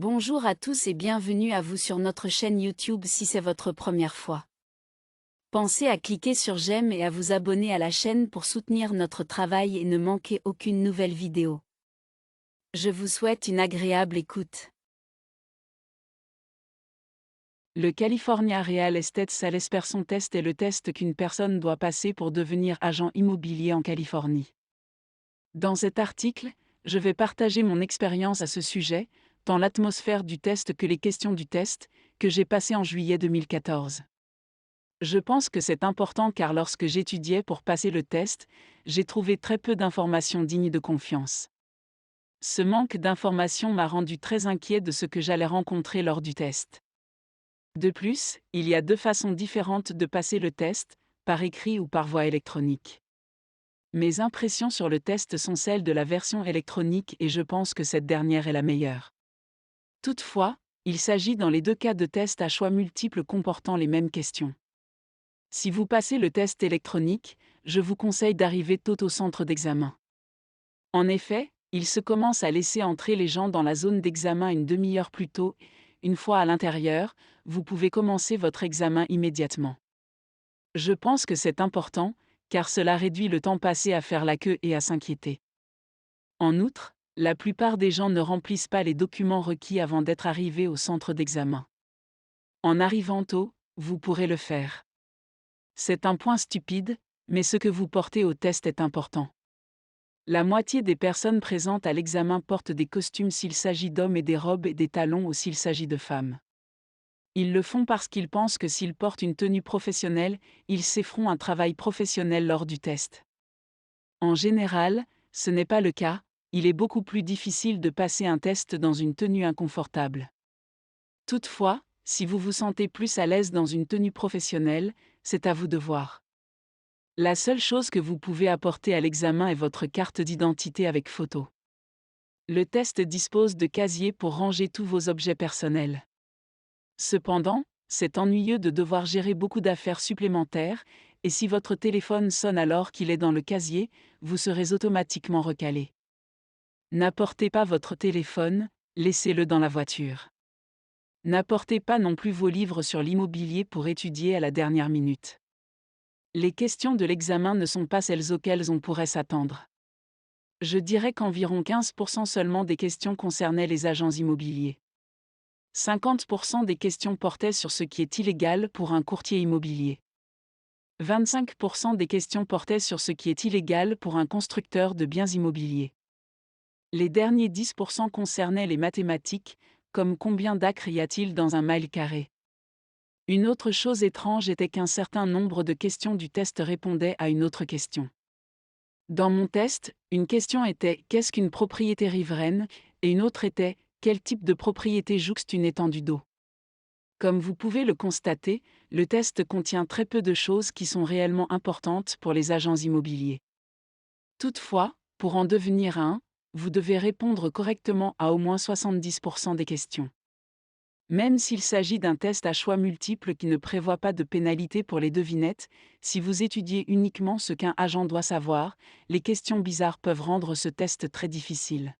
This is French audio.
Bonjour à tous et bienvenue à vous sur notre chaîne YouTube si c'est votre première fois. Pensez à cliquer sur j'aime et à vous abonner à la chaîne pour soutenir notre travail et ne manquer aucune nouvelle vidéo. Je vous souhaite une agréable écoute. Le California Real Estate Sales Person Test est le test qu'une personne doit passer pour devenir agent immobilier en Californie. Dans cet article, je vais partager mon expérience à ce sujet, tant l'atmosphère du test que les questions du test, que j'ai passé en juillet 2014. Je pense que c'est important car lorsque j'étudiais pour passer le test, j'ai trouvé très peu d'informations dignes de confiance. Ce manque d'informations m'a rendu très inquiet de ce que j'allais rencontrer lors du test. De plus, il y a deux façons différentes de passer le test, par écrit ou par voie électronique. Mes impressions sur le test sont celles de la version électronique et je pense que cette dernière est la meilleure. Toutefois, il s'agit dans les deux cas de tests à choix multiples comportant les mêmes questions. Si vous passez le test électronique, je vous conseille d'arriver tôt au centre d'examen. En effet, il se commence à laisser entrer les gens dans la zone d'examen une demi-heure plus tôt. Une fois à l'intérieur, vous pouvez commencer votre examen immédiatement. Je pense que c'est important, car cela réduit le temps passé à faire la queue et à s'inquiéter. En outre, la plupart des gens ne remplissent pas les documents requis avant d'être arrivés au centre d'examen. En arrivant tôt, vous pourrez le faire. C'est un point stupide, mais ce que vous portez au test est important. La moitié des personnes présentes à l'examen portent des costumes s'il s'agit d'hommes et des robes et des talons ou s'il s'agit de femmes. Ils le font parce qu'ils pensent que s'ils portent une tenue professionnelle, ils s'efferont un travail professionnel lors du test. En général, ce n'est pas le cas, il est beaucoup plus difficile de passer un test dans une tenue inconfortable. Toutefois, si vous vous sentez plus à l'aise dans une tenue professionnelle, c'est à vous de voir. La seule chose que vous pouvez apporter à l'examen est votre carte d'identité avec photo. Le test dispose de casiers pour ranger tous vos objets personnels. Cependant, c'est ennuyeux de devoir gérer beaucoup d'affaires supplémentaires, et si votre téléphone sonne alors qu'il est dans le casier, vous serez automatiquement recalé. N'apportez pas votre téléphone, laissez-le dans la voiture. N'apportez pas non plus vos livres sur l'immobilier pour étudier à la dernière minute. Les questions de l'examen ne sont pas celles auxquelles on pourrait s'attendre. Je dirais qu'environ 15% seulement des questions concernaient les agents immobiliers. 50% des questions portaient sur ce qui est illégal pour un courtier immobilier. 25% des questions portaient sur ce qui est illégal pour un constructeur de biens immobiliers. Les derniers 10% concernaient les mathématiques, comme combien d'acres y a-t-il dans un mile carré. Une autre chose étrange était qu'un certain nombre de questions du test répondaient à une autre question. Dans mon test, une question était « Qu'est-ce qu'une propriété riveraine ?» et une autre était « Quel type de propriété jouxte une étendue d'eau ?» Comme vous pouvez le constater, le test contient très peu de choses qui sont réellement importantes pour les agents immobiliers. Toutefois, pour en devenir un, vous devez répondre correctement à au moins 70% des questions. Même s'il s'agit d'un test à choix multiples qui ne prévoit pas de pénalité pour les devinettes, si vous étudiez uniquement ce qu'un agent doit savoir, les questions bizarres peuvent rendre ce test très difficile.